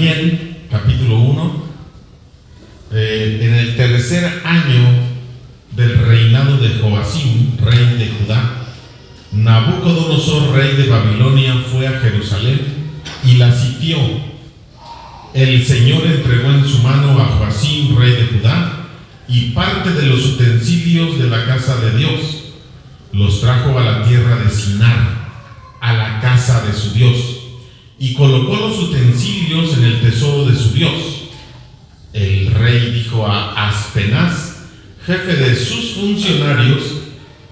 Daniel, capítulo 1. En el tercer año del reinado de Joacim, rey de Judá, Nabucodonosor, rey de Babilonia, fue a Jerusalén y la sitió. El Señor entregó en su mano a Joacim, rey de Judá, y parte de los utensilios de la casa de Dios. Los trajo a la tierra de Sinar, a la casa de su Dios, y colocó los utensilios en el tesoro de su Dios. El rey dijo a Aspenaz, jefe de sus funcionarios,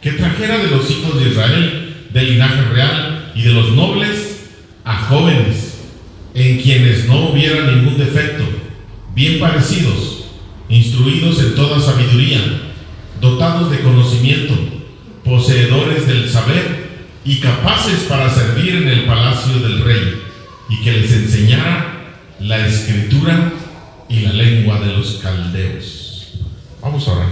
que trajera de los hijos de Israel, del linaje real y de los nobles, a jóvenes, en quienes no hubiera ningún defecto, bien parecidos, instruidos en toda sabiduría, dotados de conocimiento, poseedores del saber y capaces para servir en el palacio del rey, y que les enseñara la escritura y la lengua de los caldeos. Vamos a orar.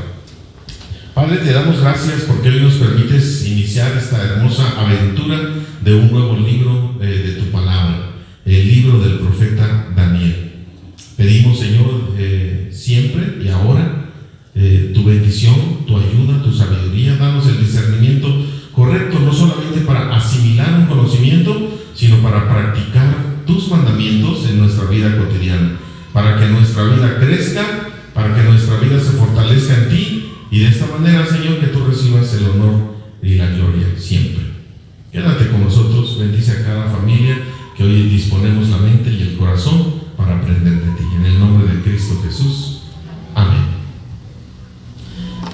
Padre, te damos gracias porque hoy nos permites iniciar esta hermosa aventura de un nuevo libro de tu palabra, el libro del profeta Daniel. Pedimos, Señor, siempre y ahora tu bendición, tu ayuda, tu sabiduría. Danos el discernimiento correcto, no solamente para asimilar un conocimiento, sino para practicar tus mandamientos en nuestra vida cotidiana, para que nuestra vida crezca, para que nuestra vida se fortalezca en ti, y de esta manera, Señor, que tú recibas el honor y la gloria siempre. Quédate con nosotros, bendice a cada familia que hoy disponemos la mente y el corazón para aprender de ti. En el nombre de Cristo Jesús. Amén.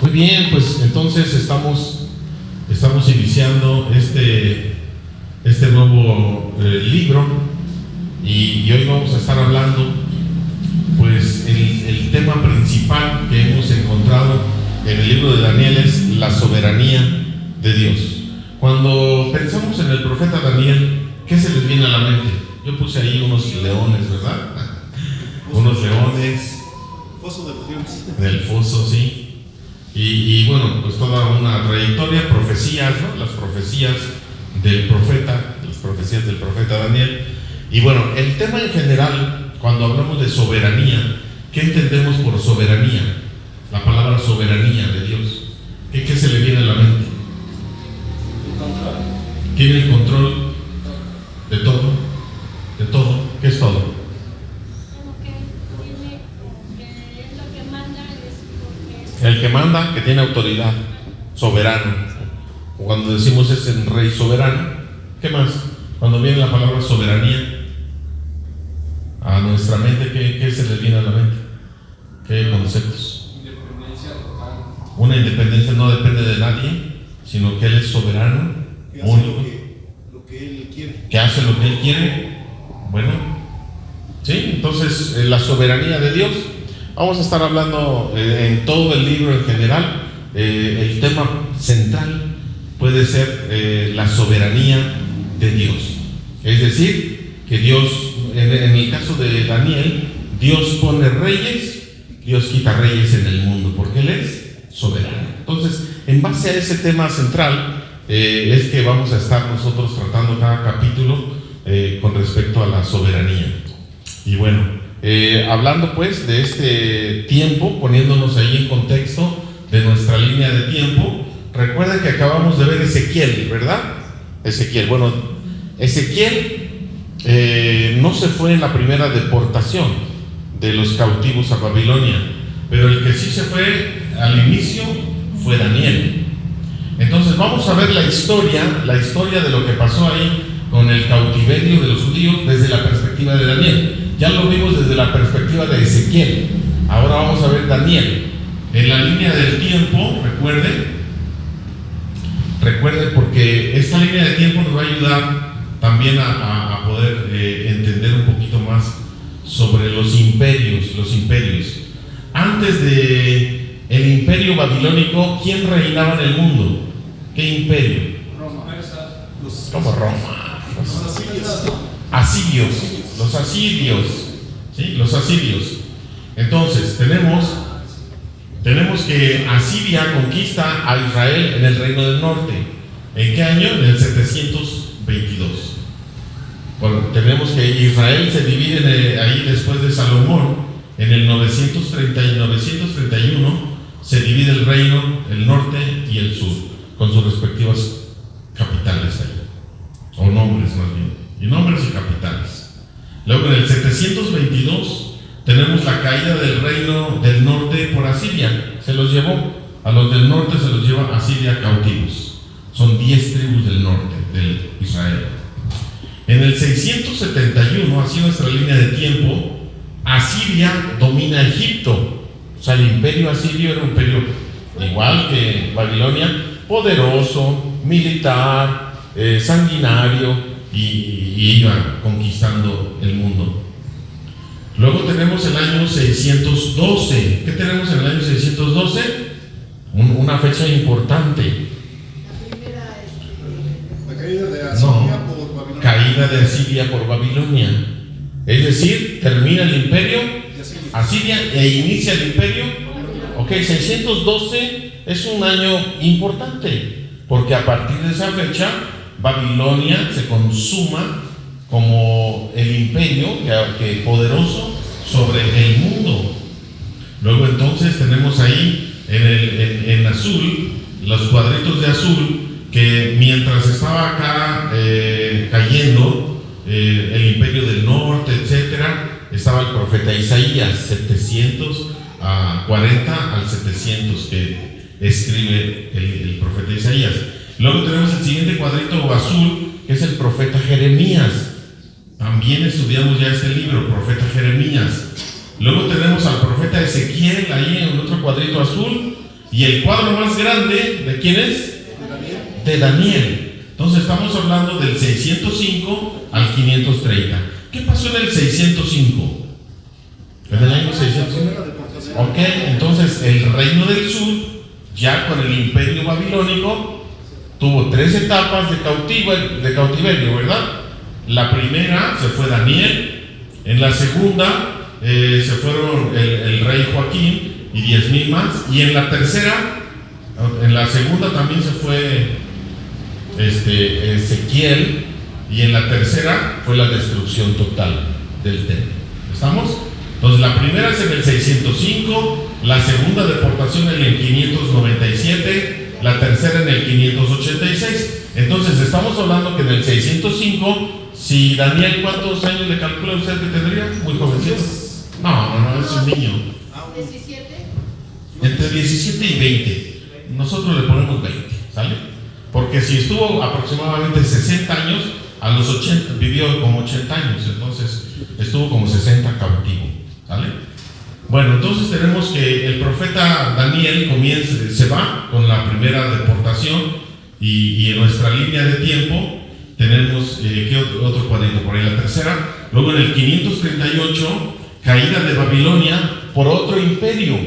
Muy bien, pues entonces estamos iniciando este nuevo libro, y hoy vamos a estar hablando, pues el tema principal que hemos encontrado en el libro de Daniel es la soberanía de Dios. Cuando pensamos en el profeta Daniel, ¿qué se les viene a la mente? Yo puse ahí unos leones, ¿verdad? Unos leones. Foso de los leones. Del foso, sí. Y bueno, pues toda una trayectoria, profecías, ¿no? Las profecías del profeta, las profecías del profeta Daniel. Y bueno, el tema en general, cuando hablamos de soberanía, ¿qué entendemos por soberanía? La palabra soberanía de Dios. ¿Qué se le viene a la mente? Tiene el control de todo. De todo. ¿Qué es todo? El que manda, que tiene autoridad, soberano. Cuando decimos es el rey soberano, ¿qué más? Cuando viene la palabra soberanía a nuestra mente, ¿qué se le viene a la mente? ¿Qué conceptos? Independencia total. Una independencia no depende de nadie, sino que Él es soberano, Que hace único, lo que Él quiere. que hace lo que Él quiere. Bueno, sí, entonces la soberanía de Dios. Vamos a estar hablando en todo el libro en general. El tema central puede ser la soberanía de Dios. Es decir, que Dios, en el caso de Daniel, Dios pone reyes, Dios quita reyes en el mundo, porque Él es soberano. Entonces, en base a ese tema central, es que vamos a estar nosotros tratando cada capítulo con respecto a la soberanía. Y bueno, hablando pues de este tiempo, poniéndonos ahí en contexto de nuestra línea de tiempo, recuerda que acabamos de ver Ezequiel, ¿verdad? Ezequiel, bueno, Ezequiel no se fue en la primera deportación de los cautivos a Babilonia, pero el que sí se fue al inicio fue Daniel. Entonces vamos a ver la historia de lo que pasó ahí con el cautiverio de los judíos desde la perspectiva de Daniel. Ya lo vimos desde la perspectiva de Ezequiel. Ahora vamos a ver Daniel. En la línea del tiempo, recuerde, porque esta línea de tiempo nos va a ayudar también a poder entender un poquito más sobre los imperios. Antes de el imperio babilónico, ¿quién reinaba en el mundo? ¿Qué imperio? Roma. ¿Cómo Roma? Los Asirios. Los asirios, ¿sí? Los asirios. Entonces, tenemos que Asiria conquista a Israel en el Reino del Norte. ¿En qué año? En el 722. Tenemos que Israel se divide ahí después de Salomón, en el 930 y 931, se divide el reino, el norte y el sur, con sus respectivas capitales ahí, o nombres más bien, y nombres y capitales. Luego en el 722 tenemos la caída del reino del norte por Asiria, se los llevó, a los del norte se los lleva Asiria cautivos, son 10 tribus del norte de Israel. En el 671, así nuestra línea de tiempo, Asiria domina Egipto. O sea, el imperio asirio era un imperio igual que Babilonia, poderoso, militar, sanguinario, y iba conquistando el mundo. Luego tenemos el año 612. ¿Qué tenemos en el año 612? Una fecha importante. La caída de Asiria por Babilonia. Caída de Asiria por Babilonia. Es decir, termina el imperio Asiria e inicia el imperio. Ok, 612 es un año importante, porque a partir de esa fecha Babilonia se consuma como el imperio que poderoso sobre el mundo. Luego entonces tenemos ahí en azul, los cuadritos de azul, que mientras estaba acá cayendo el imperio del norte, etcétera, estaba el profeta Isaías, 740 al 700, que escribe el profeta Isaías. Luego tenemos el siguiente cuadrito azul, que es el profeta Jeremías. También estudiamos ya este libro, profeta Jeremías. Luego tenemos al profeta Ezequiel ahí en otro cuadrito azul. Y el cuadro más grande, ¿de quién es? De Daniel. Entonces estamos hablando del 605 al 530. ¿Qué pasó en el 605? En el año 605. Ok, entonces el reino del sur, ya con el imperio babilónico, tuvo 3 etapas de cautiverio, ¿verdad? La primera se fue Daniel. En la segunda se fueron el rey Joaquín y 10,000 más. Y en la tercera, en la segunda también se fue Ezequiel. Y en la tercera fue la destrucción total del templo. ¿Estamos? Entonces la primera es en el 605, la segunda deportación en el 597, la tercera en el 586. Entonces estamos hablando que en el 605, si Daniel, ¿cuántos años le calcula usted que tendría? Muy jovencito. No, es un niño. 17. Entre 17 y 20. Nosotros le ponemos 20, ¿sale? Porque si estuvo aproximadamente 60 años, a los 80, vivió como 80 años, entonces estuvo como 60 cautivo, ¿sale? Bueno, entonces tenemos que el profeta Daniel se va con la primera deportación, y en nuestra línea de tiempo tenemos, ¿qué otro cuadrito? Por ahí la tercera. Luego en el 538, caída de Babilonia por otro imperio,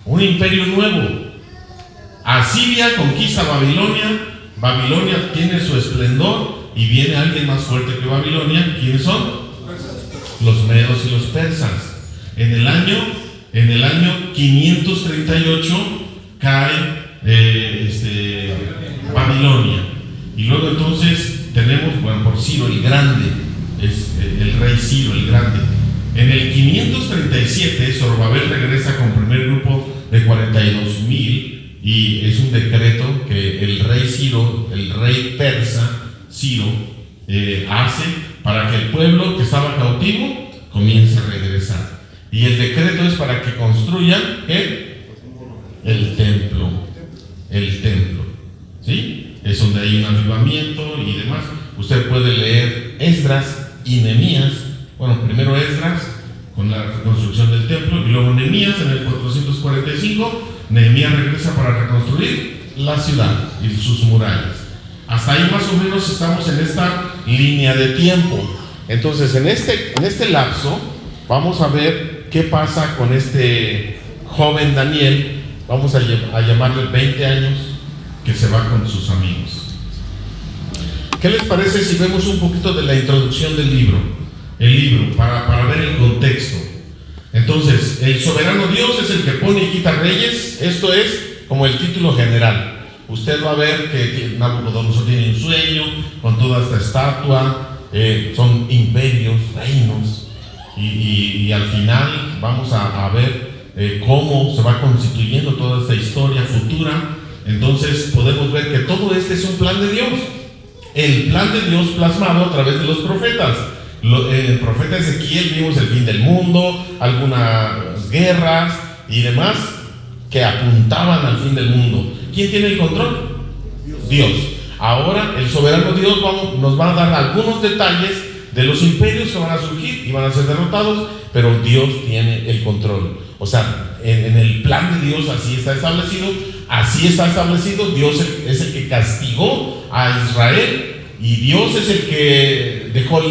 un imperio nuevo. Asiria conquista Babilonia, Babilonia tiene su esplendor y viene alguien más fuerte que Babilonia. ¿Quiénes son? Los medos y los persas. En el año 538 cae Babilonia. Y luego entonces tenemos, por Ciro el Grande, es el rey Ciro el Grande. En el 537 Zorobabel regresa con primer grupo de 42,000, y es un decreto que el rey Ciro, el rey persa Ciro, hace para que el pueblo que estaba cautivo comience a regresar. Y el decreto es para que construyan el templo. ¿Sí? Es donde hay un avivamiento y demás. Usted puede leer Esdras y Nehemías. Bueno, primero Esdras con la reconstrucción del templo, y luego Nehemías en el 445. Nehemías regresa para reconstruir la ciudad y sus murallas. Hasta ahí más o menos estamos en esta línea de tiempo. Entonces en este lapso vamos a ver qué pasa con este joven Daniel. Vamos a llamarle 20 años, que se va con sus amigos. ¿Qué les parece si vemos un poquito de la introducción del libro? El libro, para ver el contexto. Entonces, el soberano Dios es el que pone y quita reyes. Esto es como el título general. Usted va a ver que Nabucodonosor tiene un sueño con toda esta estatua, son imperios, reinos, y al final vamos a ver cómo se va constituyendo toda esta historia futura. Entonces podemos ver que todo este es un plan de Dios, el plan de Dios plasmado a través de los profetas. En el profeta Ezequiel vimos el fin del mundo, algunas guerras y demás que apuntaban al fin del mundo. ¿Quién tiene el control? Dios. Ahora el soberano Dios nos va a dar algunos detalles de los imperios que van a surgir y van a ser derrotados, pero Dios tiene el control. O sea, en el plan de Dios así está establecido. Dios es el que castigó a Israel, y Dios es el que dejó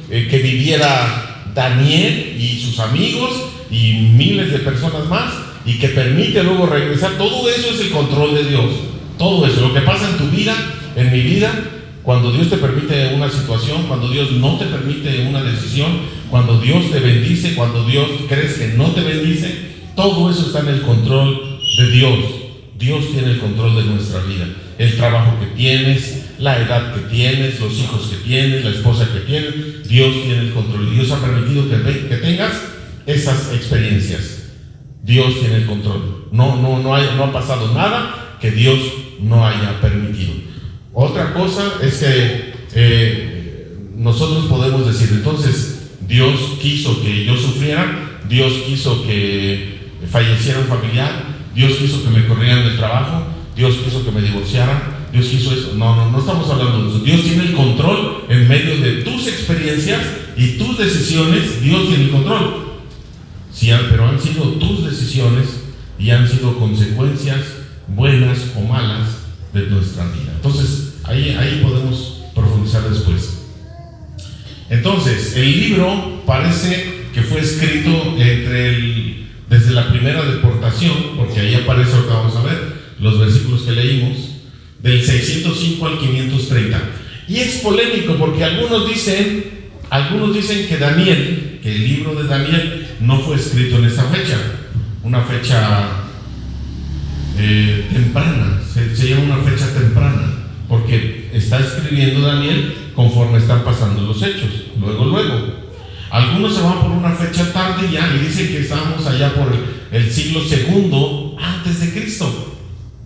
que viviera Daniel y sus amigos y miles de personas más, y que permite luego regresar. Todo eso es el control de Dios. Todo eso, lo que pasa en tu vida, en mi vida, cuando Dios te permite una situación, cuando Dios no te permite una decisión, cuando Dios te bendice, cuando Dios crees que no te bendice, todo eso está en el control de Dios. Dios tiene el control de nuestra vida. El trabajo que tienes, la edad que tienes, los hijos que tienes, la esposa que tienes, Dios tiene el control. Dios ha permitido que tengas esas experiencias. Dios tiene el control. No ha pasado nada que Dios no haya permitido. Otra cosa es que nosotros podemos decir, entonces, Dios quiso que yo sufriera, Dios quiso que falleciera un familiar, Dios quiso que me corrieran del trabajo, Dios quiso que me divorciara, Dios quiso eso. No estamos hablando de eso. Dios tiene el control en medio de tus experiencias y tus decisiones. Dios tiene el control. Sí, pero han sido tus decisiones y han sido consecuencias buenas o malas de nuestra vida. Entonces, ahí podemos profundizar después. Entonces, el libro parece que fue escrito desde la primera deportación, porque ahí aparece, ahorita vamos a ver los versículos que leímos, del 605 al 530. Y es polémico porque algunos dicen que el libro de Daniel no fue escrito en esa fecha, una fecha temprana, se llama una fecha temprana, porque está escribiendo Daniel conforme están pasando los hechos, luego. Algunos se van por una fecha tarde ya y dicen que estamos allá por el siglo II antes de Cristo.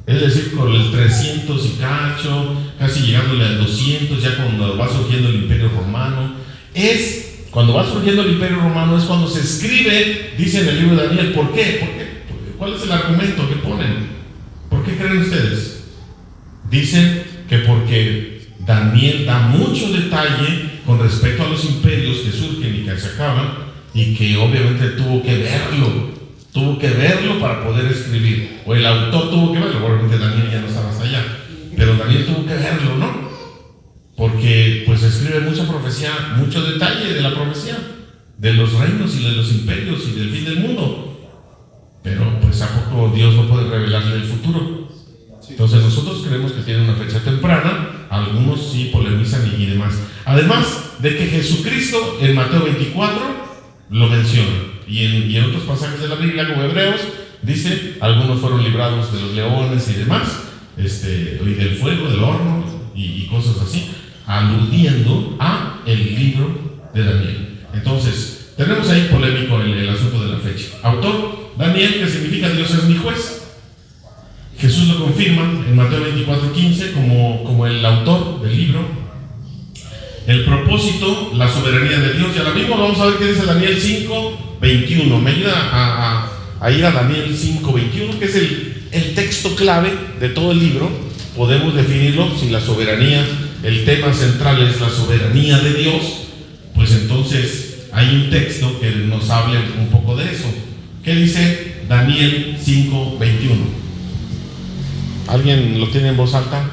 Es decir, con el 300 y cacho, casi llegándole al 200, ya cuando va surgiendo el Imperio Romano. Cuando va surgiendo el Imperio Romano es cuando se escribe, dice en el libro de Daniel. ¿Por qué? ¿Cuál es el argumento que ponen? ¿Por qué creen ustedes? Dicen que porque Daniel da mucho detalle con respecto a los imperios que surgen y que se acaban, y que obviamente tuvo que verlo para poder escribir, o el autor tuvo que verlo. Obviamente Daniel ya no estaba hasta allá, pero Daniel tuvo que verlo, ¿no? Porque pues escribe mucha profecía, mucho detalle de la profecía, de los reinos y de los imperios y del fin del mundo. Pero pues ¿a poco Dios no puede revelarle el futuro? Entonces nosotros creemos que tiene una fecha temprana, algunos sí polemizan y demás. Además de que Jesucristo en Mateo 24 lo menciona, y en otros pasajes de la Biblia, como Hebreos, dice, algunos fueron librados de los leones y demás, y del fuego, del horno y cosas así, aludiendo a el libro de Daniel. Entonces tenemos ahí polémico el asunto de la fecha. Autor, Daniel, que significa Dios es mi juez. Jesús lo confirma en Mateo 24:15 como el autor del libro. El propósito, la soberanía de Dios, ya la vimos. Vamos a ver qué dice Daniel 5:21. Me ayuda a ir a Daniel 5:21, que es el texto clave de todo el libro. Podemos definirlo si la soberanía, el tema central es la soberanía de Dios, pues entonces hay un texto que nos hable un poco de eso. ¿Qué dice Daniel 5:21? ¿Alguien lo tiene en voz alta?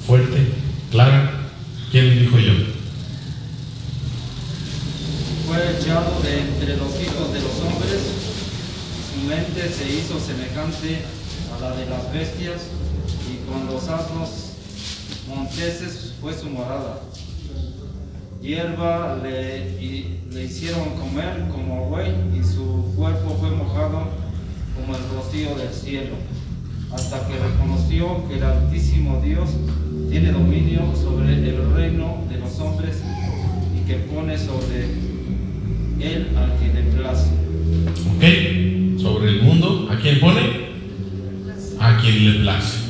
¿Fuerte? ¿Clara? ¿Quién dijo yo? Fue echado de entre los hijos de los hombres, su mente se hizo semejante a la de las bestias, y con los asnos monteses fue su morada. Hierba le hicieron comer como buey, y su cuerpo fue mojado como el rocío del cielo, hasta que reconoció que el Altísimo Dios tiene dominio sobre el reino de los hombres que pone sobre él al que le place. Ok, sobre el mundo, ¿a quién pone? A quien le place.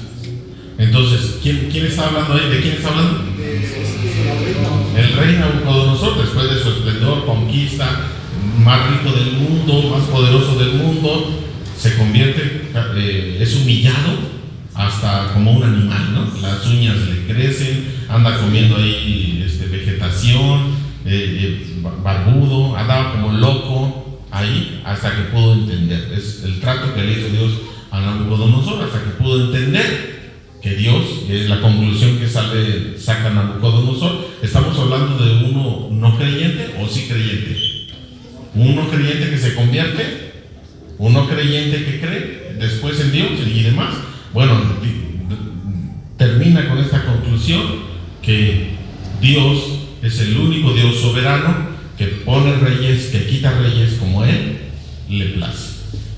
Entonces, ¿quién está hablando ahí? ¿De quién está hablando? El rey Nabucodonosor, después de su esplendor, conquista, más rico del mundo, más poderoso del mundo, se convierte, es humillado hasta como un animal, ¿no? Las uñas le crecen, anda comiendo ahí vegetación, barbudo, andaba como loco ahí hasta que pudo entender. Es el trato que le hizo Dios a Nabucodonosor, hasta que pudo entender que Dios, es la conclusión que saca Nabucodonosor. Estamos hablando de uno no creyente o sí creyente. Uno creyente que se convierte, uno creyente que cree después en Dios y demás. Bueno, termina con esta conclusión que Dios es el único Dios soberano que pone reyes, que quita reyes como Él le place.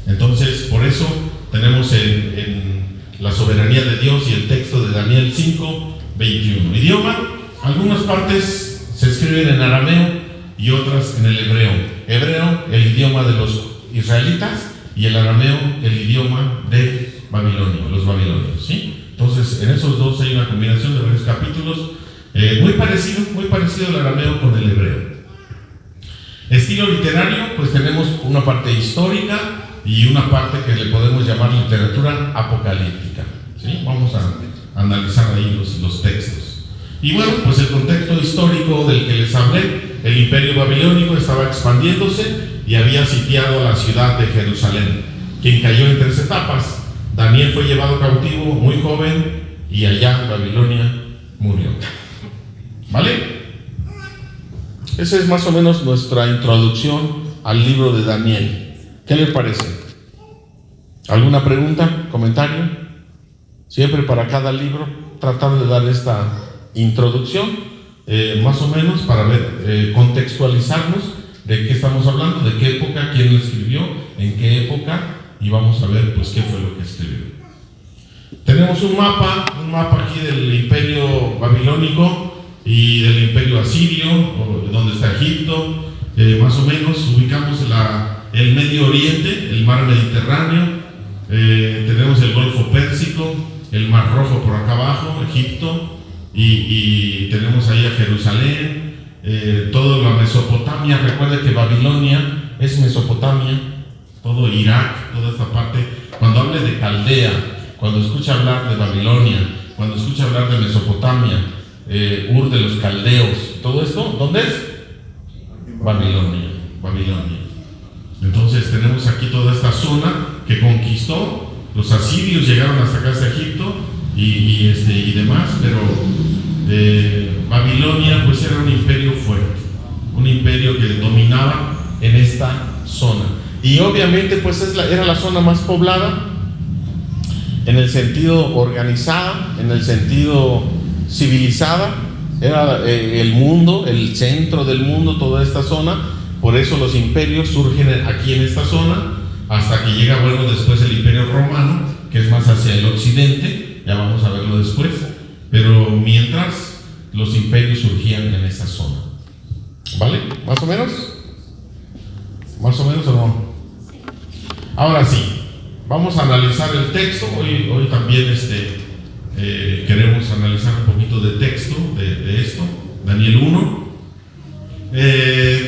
Entonces, por eso tenemos en la soberanía de Dios y el texto de Daniel 5:21. Idioma, algunas partes se escriben en arameo y otras en el hebreo. Hebreo, el idioma de los israelitas, y el arameo, el idioma de Babilonia, los babilonios, ¿sí? Entonces, en esos dos hay una combinación de varios capítulos, muy parecido el arameo con el hebreo. Estilo literario, pues tenemos una parte histórica y una parte que le podemos llamar literatura apocalíptica, ¿sí? Vamos a analizar ahí los textos. Y bueno, pues el contexto histórico del que les hablé, el imperio babilónico estaba expandiéndose y había sitiado la ciudad de Jerusalén, quien cayó en 3 etapas. Daniel fue llevado cautivo muy joven y allá en Babilonia murió. ¿Vale? Esa es más o menos nuestra introducción al libro de Daniel. ¿Qué les parece? ¿Alguna pregunta? ¿Comentario? Siempre para cada libro tratar de dar esta introducción, más o menos para ver, contextualizarnos de qué estamos hablando, de qué época, quién lo escribió, en qué época, y vamos a ver pues qué fue lo que escribió. Tenemos un mapa aquí del imperio babilónico y del imperio asirio, donde está Egipto, más o menos ubicamos el Medio Oriente, el mar Mediterráneo, tenemos el Golfo Pérsico, el Mar Rojo por acá abajo, Egipto, y tenemos ahí a Jerusalén, toda la Mesopotamia. Recuerde que Babilonia es Mesopotamia, todo Irak, toda esta parte. Cuando hable de Caldea, cuando escucha hablar de Babilonia, cuando escucha hablar de Mesopotamia, Ur de los Caldeos, todo esto, ¿dónde es? Babilonia. Entonces tenemos aquí toda esta zona que conquistó. Los asirios llegaron hasta acá, hasta Egipto y demás, pero Babilonia pues era un imperio fuerte, un imperio que dominaba en esta zona, y obviamente pues era la zona más poblada en el sentido organizada, en el sentido civilizada. Era el mundo, el centro del mundo, toda esta zona. Por eso los imperios surgen aquí en esta zona, hasta que llega, bueno, después el imperio romano, que es más hacia el occidente, ya vamos a verlo después, pero mientras los imperios surgían en esta zona. ¿Vale? ¿Más o menos? ¿Más o menos o no? Ahora sí, vamos a analizar el texto. Hoy también queremos analizar un poquito de texto de esto. Daniel 1.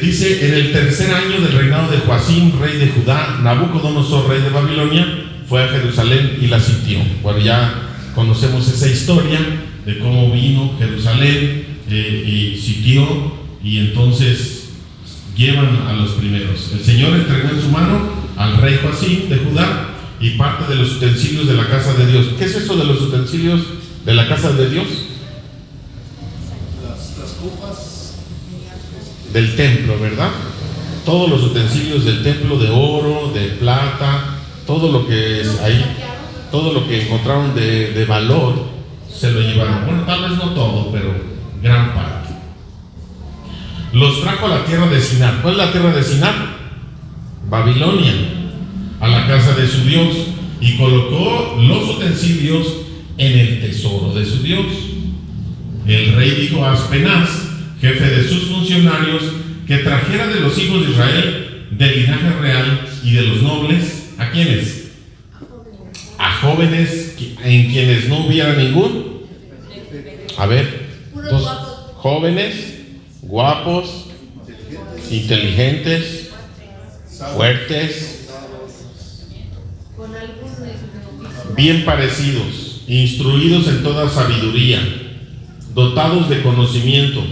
Dice: en el 3er año del reinado de Joacim, rey de Judá, Nabucodonosor, rey de Babilonia, fue a Jerusalén y la sitió. Bueno, ya conocemos esa historia de cómo vino Jerusalén y sitió, y entonces llevan a los primeros. El Señor entregó en su mano al rey Joacim de Judá y parte de los utensilios de la casa de Dios. ¿Qué es eso de los utensilios de la casa de Dios? Las copas del templo, ¿verdad? Todos los utensilios del templo, de oro, de plata, todo lo que es ahí, todo lo que encontraron de valor, se lo llevaron. Bueno, tal vez no todo, pero gran parte. Los trajo a la tierra de Sinar. ¿Cuál es la tierra de Sinar? Babilonia, a la casa de su Dios, y colocó los utensilios en el tesoro de su Dios. El rey dijo a Aspenaz, jefe de sus funcionarios, que trajera de los hijos de Israel, del linaje real y de los nobles, ¿a quiénes? A jóvenes en quienes no hubiera ningún. A ver, dos jóvenes, guapos, inteligentes, fuertes, bien parecidos, instruidos en toda sabiduría, dotados de conocimiento,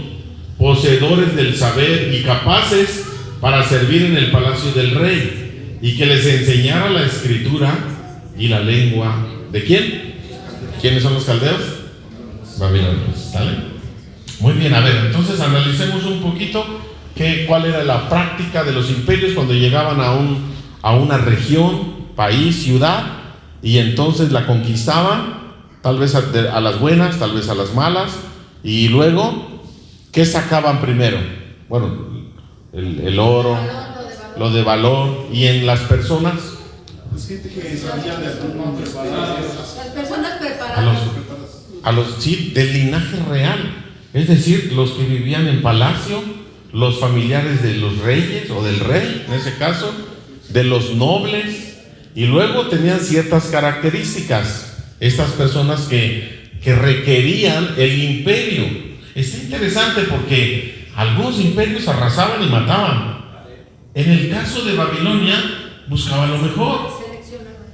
poseedores del saber y capaces para servir en el palacio del rey, y que les enseñara la escritura y la lengua. ¿De quién? ¿Quiénes son los caldeos? Babilonios. ¿Sale? Muy bien, a ver, entonces analicemos un poquito cuál era la práctica de los imperios cuando llegaban a una región, país, ciudad, y entonces la conquistaban, tal vez a las buenas, tal vez a las malas, y luego, ¿qué sacaban primero? Bueno, el oro, lo de valor, y en las personas, Pues gente que sabía de algún preparado. Las personas preparadas. sí, del linaje real, es decir, los que vivían en palacio, los familiares de los reyes o del rey, en ese caso, de los nobles, y luego tenían ciertas características, estas personas que requerían el imperio. Está interesante porque algunos imperios arrasaban y mataban. En el caso de Babilonia, buscaba lo mejor,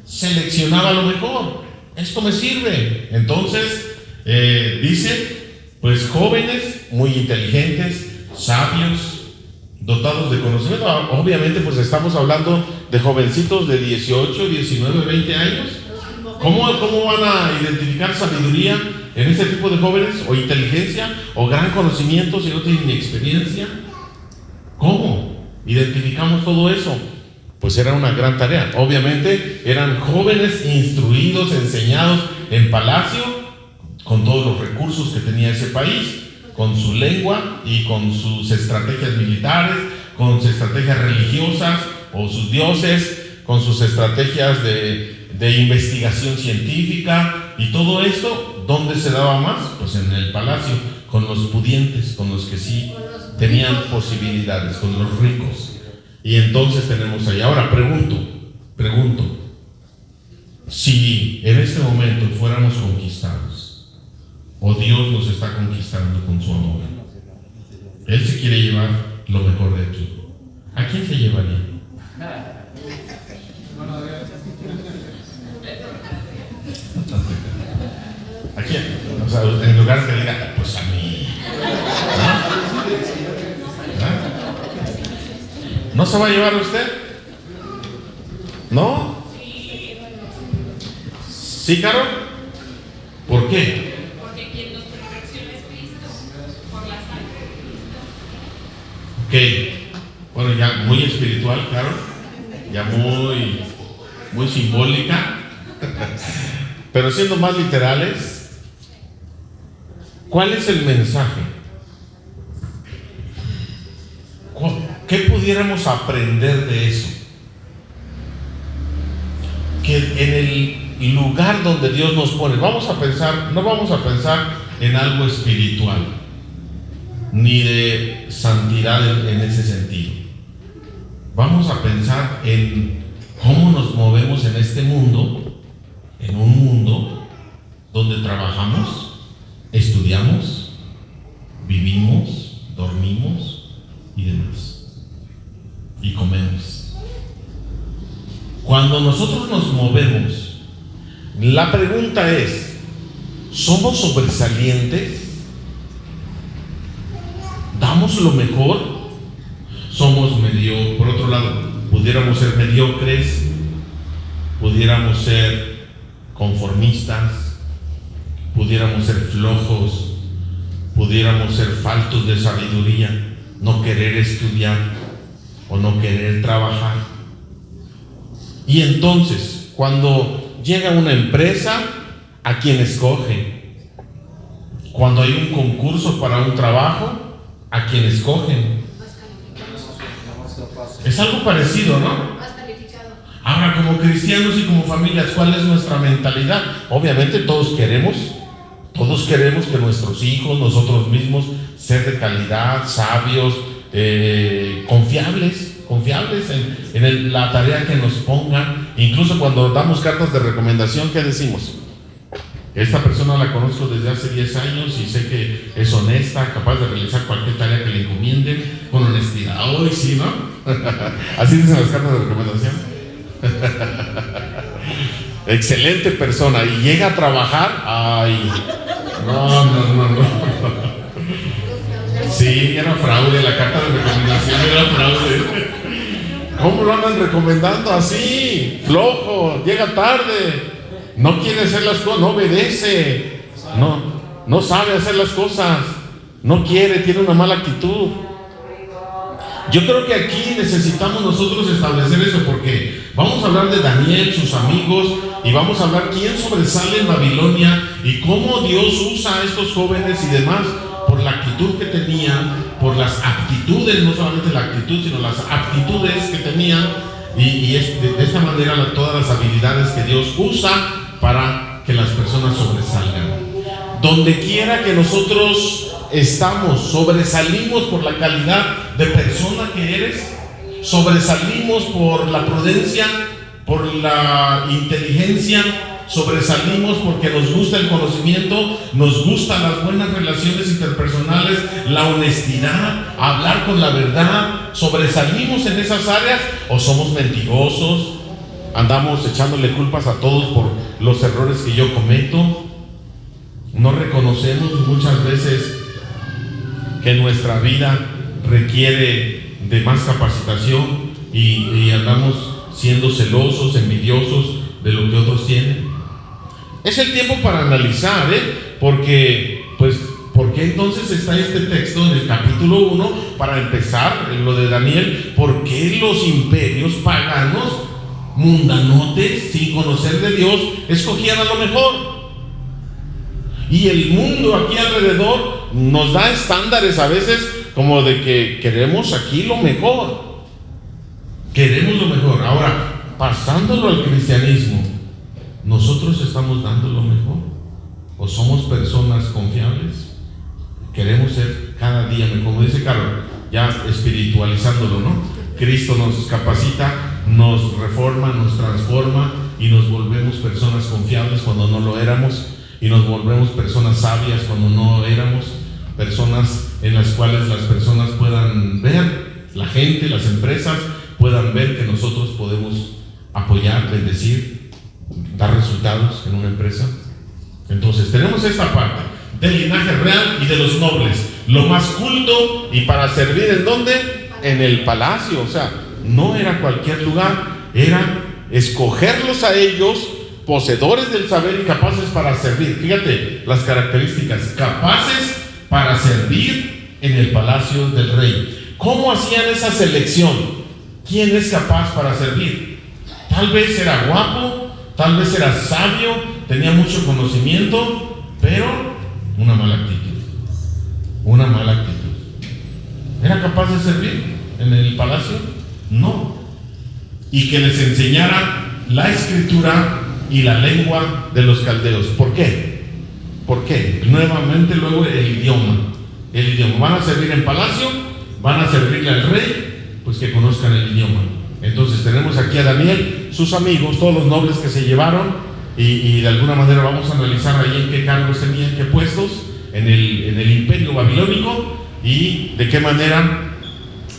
seleccionaba lo mejor. Esto me sirve. Entonces, dice, pues jóvenes, muy inteligentes, sabios, dotados de conocimiento. Obviamente, pues estamos hablando de jovencitos de 18, 19, 20 años. ¿Cómo van a identificar sabiduría en este tipo de jóvenes, o inteligencia, o gran conocimiento si no tienen experiencia? ¿Cómo identificamos todo eso? Pues era una gran tarea. Obviamente eran jóvenes instruidos, enseñados en palacio, con todos los recursos que tenía ese país, con su lengua y con sus estrategias militares, con sus estrategias religiosas o sus dioses, con sus estrategias de investigación científica, y todo esto, ¿dónde se daba más? Pues en el palacio, con los pudientes, con los que sí tenían posibilidades, con los ricos. Y entonces tenemos ahí. Ahora pregunto, si en este momento fuéramos conquistados, o Dios nos está conquistando con su amor, Él se quiere llevar lo mejor de aquí, ¿a quién se llevaría? ¿A quién? O sea, en lugar de que diga, pues a mí. ¿No se va a llevar usted? ¿No? ¿Sí, Caro? ¿Por qué? Porque quien nos perfecciona es Cristo, por la sangre de Cristo. Ok. Bueno, ya muy espiritual, Caro. Ya muy simbólica. Pero siendo más literales, ¿cuál es el mensaje? ¿Qué pudiéramos aprender de eso? Que en el lugar donde Dios nos pone, no vamos a pensar en algo espiritual, ni de santidad en ese sentido. Vamos a pensar en cómo nos movemos en este mundo, en un mundo donde trabajamos, estudiamos, vivimos, dormimos y demás. Y comemos. Cuando nosotros nos movemos, la pregunta es, ¿somos sobresalientes? ¿Damos lo mejor? ¿Somos por otro lado, pudiéramos ser mediocres? ¿Pudiéramos ser conformistas? ¿Pudiéramos ser flojos? ¿Pudiéramos ser faltos de sabiduría? ¿No querer estudiar? ¿O no querer trabajar? Y entonces, cuando llega una empresa, ¿a quién escoge? Cuando hay un concurso para un trabajo, ¿a quién escogen? Es algo parecido, ¿no? Ahora, como cristianos y como familias, ¿cuál es nuestra mentalidad? Obviamente todos Todos queremos que nuestros hijos, nosotros mismos, ser de calidad, sabios, confiables en la tarea que nos pongan. Incluso cuando damos cartas de recomendación, ¿qué decimos? Esta persona la conozco desde hace 10 años y sé que es honesta, capaz de realizar cualquier tarea que le encomienden con honestidad. Hoy sí, ¿no? Así dicen las cartas de recomendación. Excelente persona. Y llega a trabajar. Ay, no. Sí, era fraude. La carta de recomendación era fraude. ¿Cómo lo andan recomendando así? Flojo, llega tarde. No quiere hacer las cosas, no obedece, no sabe hacer las cosas, no quiere, tiene una mala actitud. Yo creo que aquí necesitamos nosotros establecer eso, porque vamos a hablar de Daniel, sus amigos, y vamos a hablar quién sobresale en Babilonia y cómo Dios usa a estos jóvenes y demás por la actitud que tenían, por las aptitudes, no solamente la actitud, sino las aptitudes que tenían, y es de esta manera todas las habilidades que Dios usa para que las personas sobresalgan. Donde quiera que nosotros estamos, sobresalimos por la calidad de persona que eres, sobresalimos por la prudencia, por la inteligencia, sobresalimos porque nos gusta el conocimiento, nos gustan las buenas relaciones interpersonales, la honestidad, hablar con la verdad. Sobresalimos en esas áreas, o somos mentirosos, andamos echándole culpas a todos por los errores que yo cometo. No reconocemos muchas veces que nuestra vida requiere de más capacitación y andamos siendo celosos, envidiosos de lo que otros tienen. Es el tiempo para analizar, porque ¿por qué entonces está este texto en el capítulo 1? Para empezar, en lo de Daniel, ¿por qué los imperios paganos, mundanotes, sin conocer de Dios, escogían a lo mejor? Y el mundo aquí alrededor nos da estándares a veces como de que queremos aquí lo mejor. Queremos lo mejor. Ahora, pasándolo al cristianismo, ¿nosotros estamos dando lo mejor? ¿O somos personas confiables? Queremos ser cada día mejor, como dice Carlos, ya espiritualizándolo, ¿no? Cristo nos capacita, nos reforma, nos transforma y nos volvemos personas confiables cuando no lo éramos, y nos volvemos personas sabias cuando no éramos, personas en las cuales las personas puedan ver, la gente, las empresas puedan ver que nosotros podemos apoyar, bendecir, dar resultados en una empresa. Entonces tenemos esta parte del linaje real y de los nobles, lo más culto, y para servir ¿en dónde? En el palacio. O sea, no era cualquier lugar, era escogerlos a ellos, poseedores del saber y capaces para servir. Fíjate las características: capaces para servir en el palacio del rey. ¿Cómo hacían esa selección? ¿Quién es capaz para servir? Tal vez era guapo, tal vez era sabio, tenía mucho conocimiento, pero una mala actitud. Una mala actitud. ¿Era capaz de servir en el palacio? No. Y que les enseñara la escritura y la lengua de los caldeos. ¿Por qué? ¿Por qué? Nuevamente luego el idioma. El idioma. Van a servir en palacio, van a servirle al rey, pues que conozcan el idioma. Entonces tenemos aquí a Daniel, sus amigos, todos los nobles que se llevaron, y de alguna manera vamos a analizar ahí en qué cargos tenían, qué puestos en el imperio babilónico, y de qué manera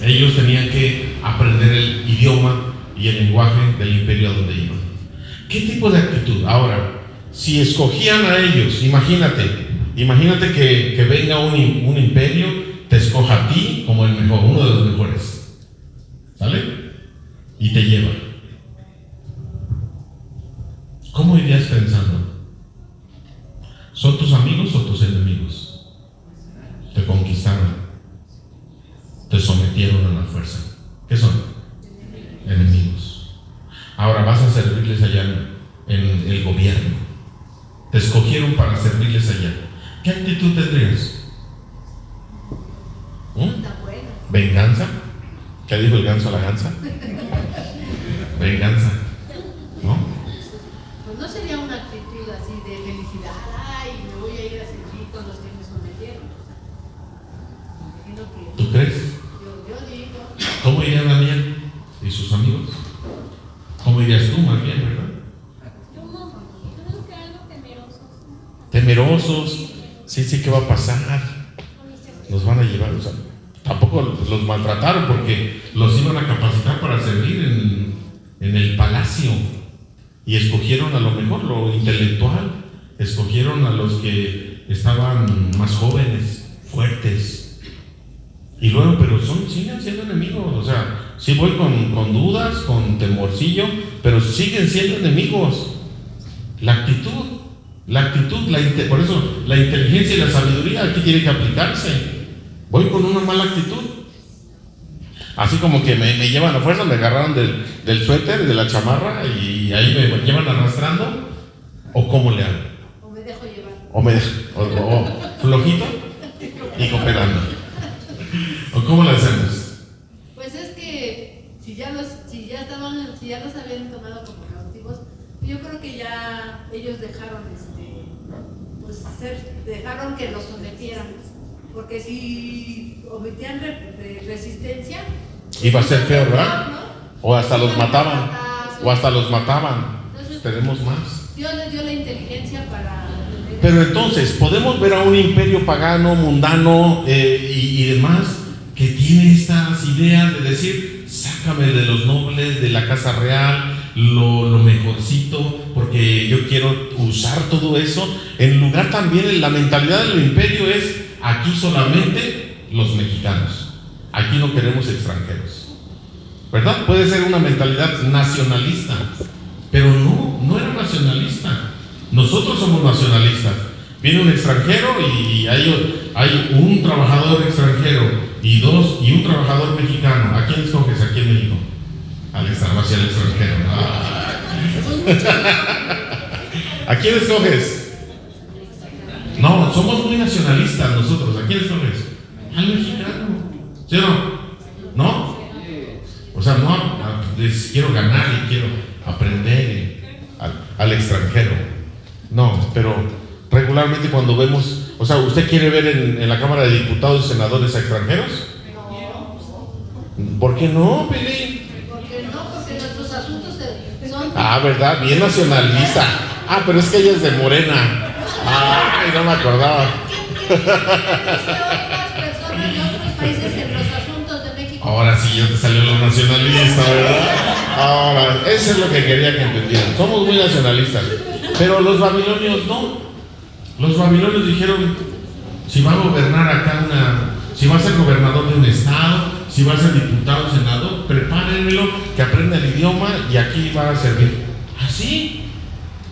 ellos tenían que aprender el idioma y el lenguaje del imperio a donde iban. ¿Qué tipo de actitud? Ahora, si escogían a ellos, imagínate que venga un imperio, te escoja a ti como el mejor, uno de los mejores, ¿sale? Y te lleva. ¿Cómo irías pensando? ¿Son tus amigos o tus enemigos? Te conquistaron, te sometieron a la fuerza. ¿Qué son? Enemigos. Ahora vas a servirles allá en el gobierno. Te escogieron para servirles allá. ¿Qué actitud tendrías? ¿Venganza? ¿Qué dijo el ganso a la gansa? Venganza, ¿no? Pues no sería una actitud así de felicidad, ay, me voy a ir a servir con los que me sometieron. Imagino que ¿Tú crees? yo digo, ¿Cómo iría Daniel y sus amigos? ¿Cómo irías tú, más bien, verdad? Yo creo que algo temerosos. Temerosos. Sí, ¿qué va a pasar? Nos van a llevar, o sea, tampoco los maltrataron porque los iban a capacitar para servir en el palacio y escogieron a lo mejor lo intelectual, escogieron a los que estaban más jóvenes, fuertes, y luego, pero siguen siendo enemigos, o sea, sí voy con dudas, con temorcillo, pero siguen siendo enemigos. La actitud, por eso la inteligencia y la sabiduría aquí tiene que aplicarse. Voy con una mala actitud, así como que me llevan a fuerza, me agarraron del suéter, de la chamarra y ahí me llevan arrastrando, o cómo le hago, o me dejo llevar. o flojito y cooperando, o cómo le hacemos. Pues es que si ya los habían tomado como cautivos, yo creo que ya ellos dejaron dejaron que los sometieran, porque si omitían resistencia, Iba a ser feo, ¿verdad? ¿no? O hasta los mataban, Entonces, tenemos más. Dios les dio la inteligencia para... Pero entonces, podemos ver a un imperio pagano, mundano y demás, que tiene estas ideas de decir, sácame de los nobles, de la casa real, lo mejorcito, porque yo quiero usar todo eso. En lugar también, la mentalidad del imperio es, aquí solamente los mexicanos, aquí no queremos extranjeros, ¿verdad? Puede ser una mentalidad nacionalista, pero no era nacionalista. Nosotros somos nacionalistas. Viene un extranjero y hay un trabajador extranjero y un trabajador mexicano. ¿A quién escoges aquí en México? Al extranjero. ¿A quién escoges? No, somos muy nacionalistas nosotros. ¿A quién escoges? Al mexicano. ¿Sí o no? ¿No? O sea, les quiero ganar y quiero aprender al extranjero. No, pero regularmente cuando vemos, o sea, ¿usted quiere ver en la Cámara de Diputados y Senadores a extranjeros? ¿Por qué no, Pili? Porque nuestros asuntos son... ¿Verdad? Bien nacionalista. Pero es que ella es de Morena. Ay, no me acordaba. ¿Qué otras personas de otros países en los asuntos de México? Ahora sí ya te salió lo nacionalista, ¿verdad? Ahora, eso es lo que quería que entendieran. Somos muy nacionalistas. Pero los babilonios no. Los babilonios dijeron, si va a gobernar acá si va a ser gobernador de un estado, si va a ser diputado, senador, prepárenmelo, que aprenda el idioma y aquí va a servir. Así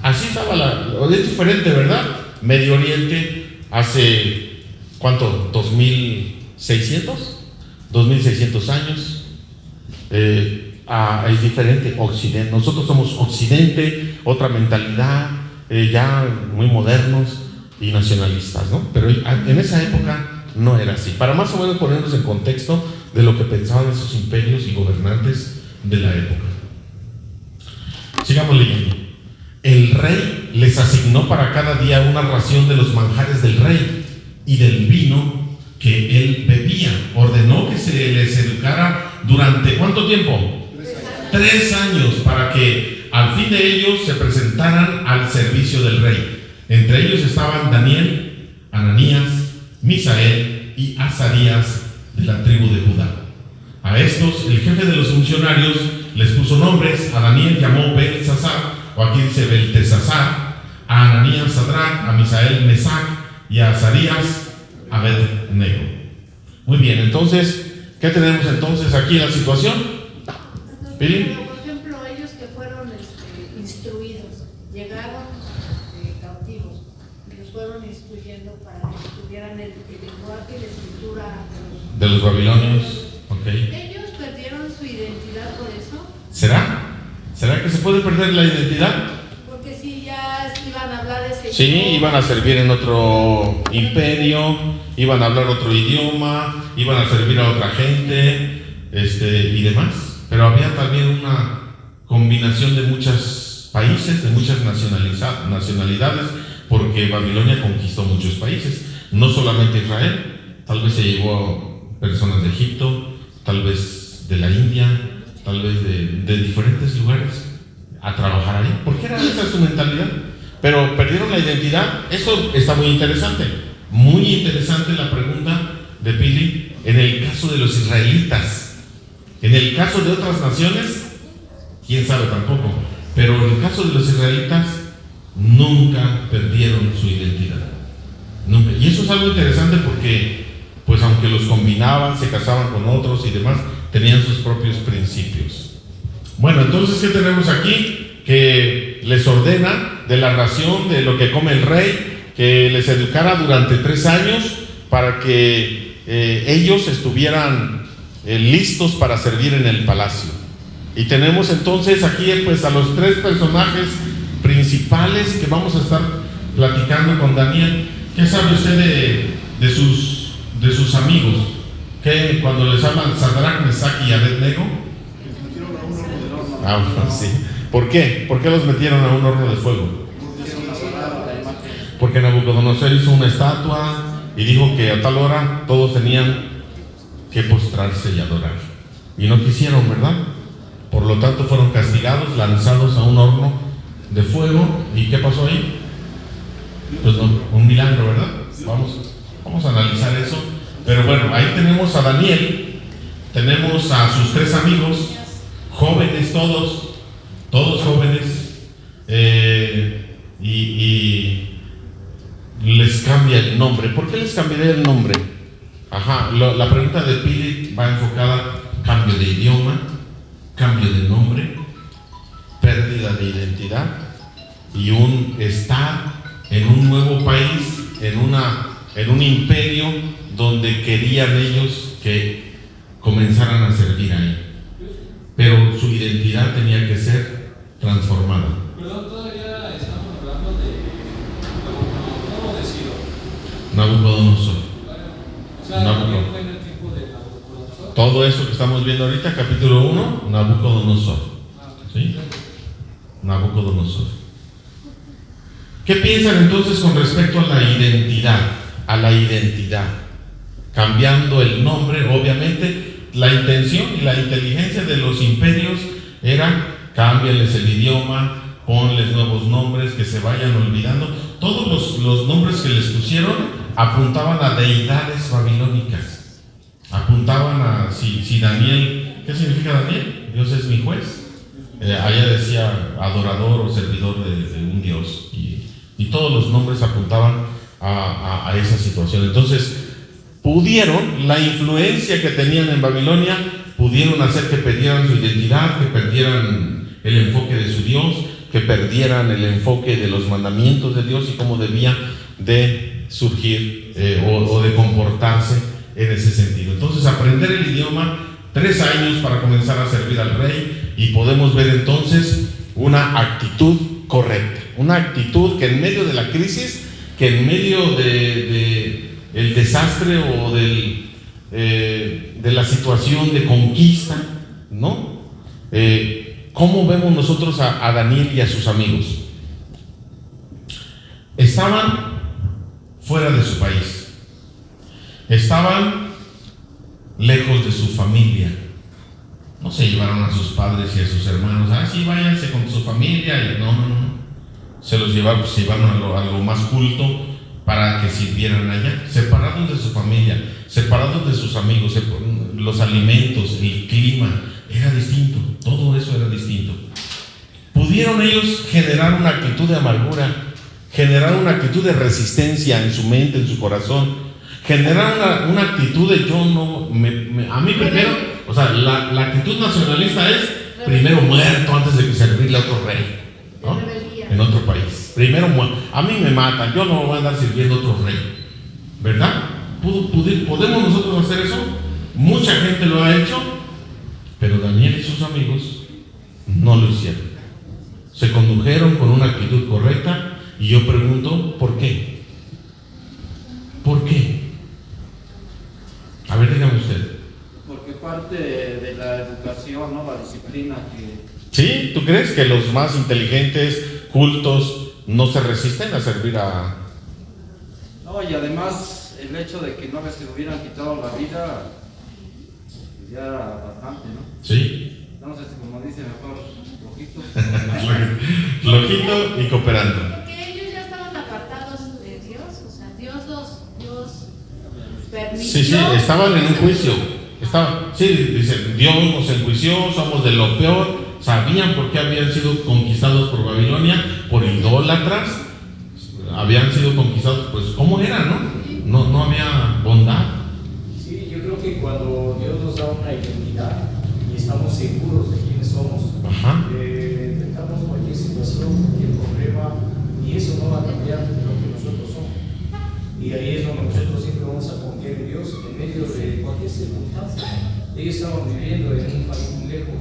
estaba es diferente, ¿verdad? Medio Oriente hace, ¿cuánto? 2600 años. Es diferente. Occidente, nosotros somos Occidente, otra mentalidad, ya muy modernos y nacionalistas, ¿no? Pero en esa época no era así. Para más o menos ponernos en contexto de lo que pensaban esos imperios y gobernantes de la época. Sigamos leyendo. El rey les asignó para cada día una ración de los manjares del rey y del vino que él bebía. Ordenó que se les educara durante ¿cuánto tiempo? 3 años, para que al fin de ellos se presentaran al servicio del rey. Entre ellos estaban Daniel, Ananías, Misael y Azarías de la tribu de Judá. A estos el jefe de los funcionarios les puso nombres. A Daniel llamó Beltesazar, o aquí dice Beltesazar, a Ananías Sadrach, a Misael Mesac y a Azarías Abednego. Muy bien, entonces, ¿qué tenemos entonces aquí en la situación? ¿Pili? Pero, por ejemplo, ellos que fueron instruidos, llegaron cautivos, y los fueron instruyendo para que estudiaran el lenguaje y la escritura De los babilonios. Ok. Ellos perdieron su identidad por eso, ¿Será que se puede perder la identidad? porque si ya iban a hablar ese Sí, idioma, iban a servir en otro imperio, iban a hablar otro idioma, iban a servir a otra gente, y demás. Pero había también una combinación de muchas países, de muchas nacionalidades, porque Babilonia conquistó muchos países, no solamente Israel, tal vez se llevó a personas de Egipto, tal vez de la India, tal vez de diferentes lugares a trabajar ahí, porque era esa su mentalidad, pero perdieron la identidad. Eso está muy interesante la pregunta de Pili. En el caso de los israelitas, en el caso de otras naciones, quién sabe tampoco, pero en el caso de los israelitas nunca perdieron su identidad, nunca. Y eso es algo interesante porque, pues aunque los combinaban, se casaban con otros y demás, tenían sus propios principios. Bueno, entonces, ¿qué tenemos aquí? Que les ordena de la ración, de lo que come el rey, que les educara durante 3 años para que ellos estuvieran listos para servir en el palacio. Y tenemos entonces aquí pues a los 3 personajes principales que vamos a estar platicando con Daniel. ¿Qué sabe usted de sus amigos? Que cuando les hablan Sadrach, Mesach y Abednego, sí. ¿Por qué? ¿Por qué los metieron a un horno de fuego? Porque Nabucodonosor hizo una estatua y dijo que a tal hora todos tenían que postrarse y adorar, y no quisieron, ¿verdad? Por lo tanto fueron castigados, lanzados a un horno de fuego. ¿Y qué pasó ahí? Pues no, un milagro, ¿verdad? Vamos a analizar eso. Pero bueno, ahí tenemos a Daniel, tenemos a sus 3 amigos, jóvenes todos jóvenes, y les cambia el nombre. ¿Por qué les cambiaría el nombre? La pregunta de Pili va enfocada: cambio de idioma, cambio de nombre, pérdida de identidad y un estar en un nuevo país, en un imperio donde querían ellos que comenzaran a servir ahí, pero su identidad tenía que ser transformada. Perdón, todavía estamos hablando de Nabucodonosor. O sea, también fue en el tiempo de Nabucodonosor. Todo eso que estamos viendo ahorita, capítulo 1, Nabucodonosor. ¿Sí? Nabucodonosor. ¿Qué piensan entonces con respecto a la identidad? Cambiando el nombre, obviamente, la intención y la inteligencia de los imperios era: cámbiales el idioma, ponles nuevos nombres, que se vayan olvidando. Todos los nombres que les pusieron apuntaban a deidades babilónicas. Apuntaban a, si Daniel, ¿qué significa Daniel? Dios es mi juez. Allá decía adorador o servidor de un Dios. Y todos los nombres apuntaban a esa situación. Entonces, la influencia que tenían en Babilonia, pudieron hacer que perdieran su identidad, que perdieran el enfoque de su Dios, que perdieran el enfoque de los mandamientos de Dios y cómo debía de surgir o de comportarse en ese sentido. Entonces, aprender el idioma, 3 años para comenzar a servir al rey, y podemos ver entonces una actitud correcta, una actitud que en medio de la crisis, que en medio de el desastre o de la situación de conquista, ¿no? ¿Cómo vemos nosotros a Daniel y a sus amigos? Estaban fuera de su país, estaban lejos de su familia. No se llevaron a sus padres y a sus hermanos: sí, váyanse con su familia. Y no. Se los llevaron a lo más culto para que sirvieran allá, separados de su familia, separados de sus amigos. Los alimentos, el clima era distinto, todo eso era distinto. Pudieron ellos generar una actitud de amargura, generar una actitud de resistencia en su mente, en su corazón, generar una actitud de a mí primero, o sea, la actitud nacionalista es primero muerto antes de servirle a otro rey, ¿no? En otro país, primero muerto. A mí me matan, yo no voy a andar sirviendo a otro rey, ¿verdad? ¿Podemos nosotros hacer eso? Mucha gente lo ha hecho, pero Daniel y sus amigos no lo hicieron. Se condujeron con una actitud correcta, y yo pregunto, ¿por qué? ¿Por qué? A ver, dígame usted. Porque parte de la educación, ¿no? La disciplina que ¿Sí? ¿Tú crees que los más inteligentes, cultos, no se resisten a servir a...? No, y además el hecho de que no les hubieran quitado la vida, pues ya era bastante, ¿no? Sí. Entonces, como dice mejor, flojito. Flojito y cooperando. Porque ellos ya estaban apartados de Dios, o sea, Dios permitió. Sí, estaban en un juicio. Dice, Dios nos enjuició, somos de lo peor. Sabían por qué habían sido conquistados por Babilonia, por idólatras. Habían sido conquistados, pues, ¿cómo era, no? No había bondad. Sí, yo creo que cuando Dios nos da una identidad y estamos seguros de quiénes somos, Ajá. enfrentamos cualquier situación, cualquier problema, y eso no va a cambiar lo que nosotros somos. Y ahí es donde nosotros siempre vamos a confiar en Dios en medio de cualquier circunstancia. Ellos estaban viviendo en un país muy lejos,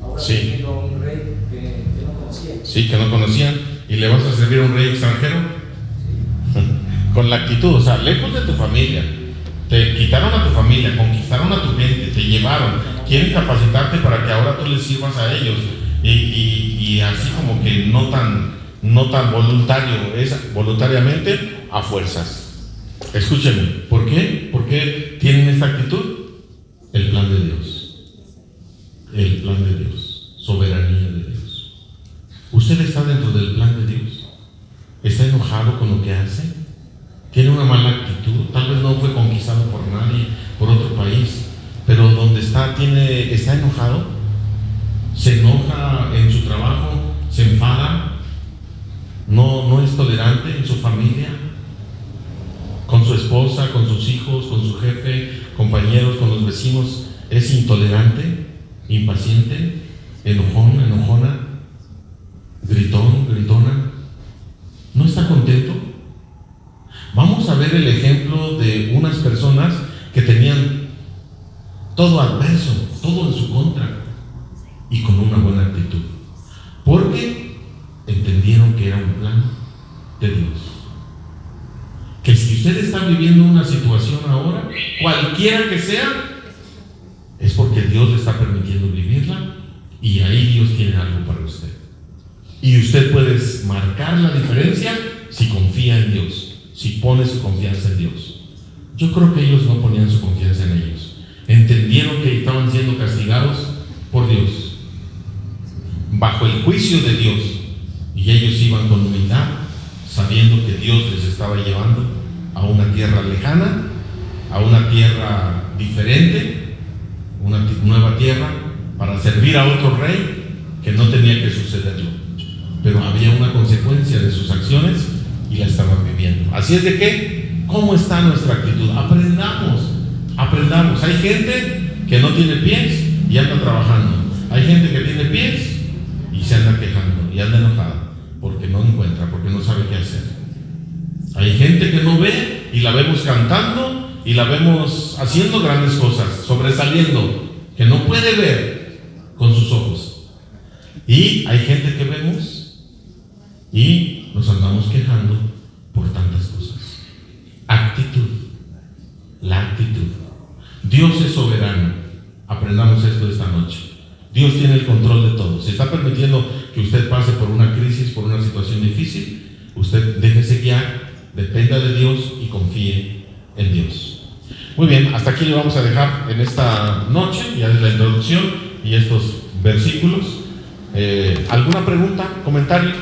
ahora Sí. viviendo a un rey que no conocían. Sí, que no conocían. ¿Y le vas a servir a un rey extranjero? Con la actitud, o sea, lejos de tu familia. Te quitaron a tu familia, conquistaron a tu gente, te llevaron. Quieren capacitarte para que ahora tú les sirvas a ellos. Y así como que no tan voluntario, es voluntariamente a fuerzas. Escúchenme, ¿por qué? ¿Por qué tienen esta actitud? El plan de Dios. El plan de Dios. Soberanía de Dios. Usted está dentro del plan de Dios. ¿Está enojado con lo que hace? ¿Tiene una mala actitud? Tal vez no fue conquistado por nadie, por otro país, pero donde está enojado, se enoja en su trabajo, se enfada, no es tolerante en su familia, con su esposa, con sus hijos, con su jefe, compañeros, con los vecinos, es intolerante, impaciente, enojón, enojona, gritón, gritona, ¿no está contento? Vamos a ver el ejemplo de unas personas que tenían todo adverso, todo en su contra, y con una buena actitud, porque entendieron que era un plan de Dios. Que si usted está viviendo una situación ahora, cualquiera que sea, es porque Dios le está permitiendo vivirla, y ahí Dios tiene algo para usted. Y usted puede marcar la diferencia si confía en Dios, si pone su confianza en Dios. Yo creo que ellos no ponían su confianza en ellos. Entendieron que estaban siendo castigados por Dios, bajo el juicio de Dios, y ellos iban con humildad, sabiendo que Dios les estaba llevando a una tierra lejana, a una tierra diferente, una nueva tierra, para servir a otro rey que no tenía que sucederlo, pero había una consecuencia de sus acciones y la estaban viviendo. Así es de que, ¿cómo está nuestra actitud? Aprendamos. Hay gente que no tiene pies y anda trabajando. Hay gente que tiene pies y se anda quejando y anda enojada porque no encuentra, porque no sabe qué hacer. Hay gente que no ve y la vemos cantando y la vemos haciendo grandes cosas, sobresaliendo, que no puede ver con sus ojos. Y hay gente que vemos y nos andamos quejando por tantas cosas. Actitud. La actitud. Dios es soberano. Aprendamos esto esta noche. Dios tiene el control de todo. Si está permitiendo que usted pase por una crisis, por una situación difícil, usted déjese guiar, dependa de Dios y confíe en Dios. Muy bien, hasta aquí le vamos a dejar en esta noche, ya es la introducción y estos versículos. ¿Alguna pregunta, comentario?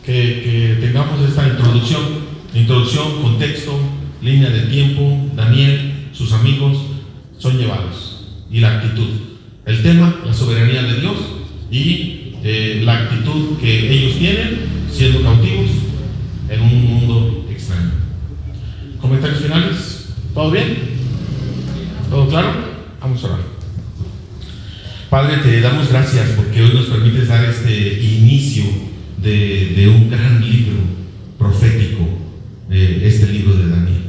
Que tengamos esta introducción, contexto, línea de tiempo. Daniel, sus amigos son llevados, y la actitud, el tema, la soberanía de Dios y la actitud que ellos tienen siendo cautivos en un mundo extraño. ¿Comentarios finales? ¿Todo bien? ¿Todo claro? Vamos a orar. Padre, te damos gracias porque hoy nos permites dar este inicio de un gran libro profético, este libro de Daniel.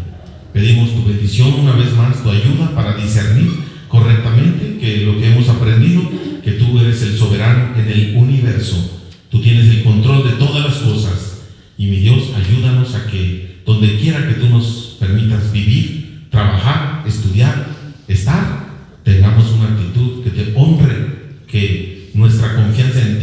Pedimos tu bendición una vez más, tu ayuda para discernir correctamente que lo que hemos aprendido, que tú eres el soberano en el universo, tú tienes el control de todas las cosas. Y mi Dios, ayúdanos a que donde quiera que tú nos permitas vivir, trabajar, estudiar, estar, tengamos una actitud que te honre, que nuestra confianza en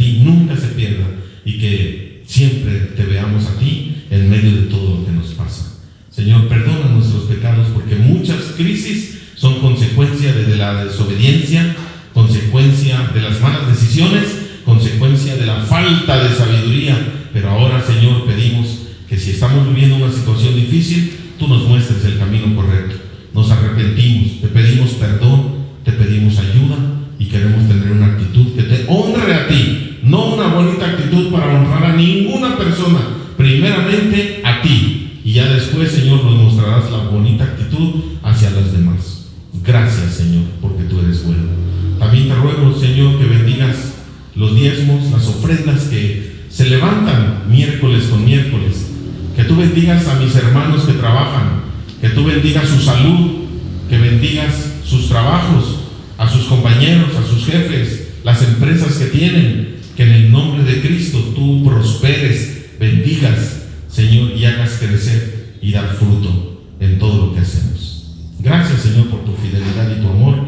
la desobediencia, consecuencia de las malas decisiones, consecuencia de la falta de sabiduría. Pero ahora, Señor, pedimos que si estamos viviendo una situación difícil, tú nos muestres el camino correcto. Nos arrepentimos, te pedimos perdón, te pedimos ayuda y queremos tener una actitud que te honre a ti, no una bonita actitud para honrar a ninguna persona, primeramente a ti, y ya después, Señor, nos mostrarás la bonita actitud hacia los demás. Gracias, Señor, porque tú eres bueno. También te ruego, Señor, que bendigas los diezmos, las ofrendas que se levantan miércoles con miércoles, que tú bendigas a mis hermanos que trabajan, que tú bendigas su salud, que bendigas sus trabajos, a sus compañeros, a sus jefes, las empresas que tienen, que en el nombre de Cristo tú prosperes, bendigas, Señor, y hagas crecer y dar fruto en todo lo que hacemos. Gracias, Señor, por tu fidelidad y tu amor.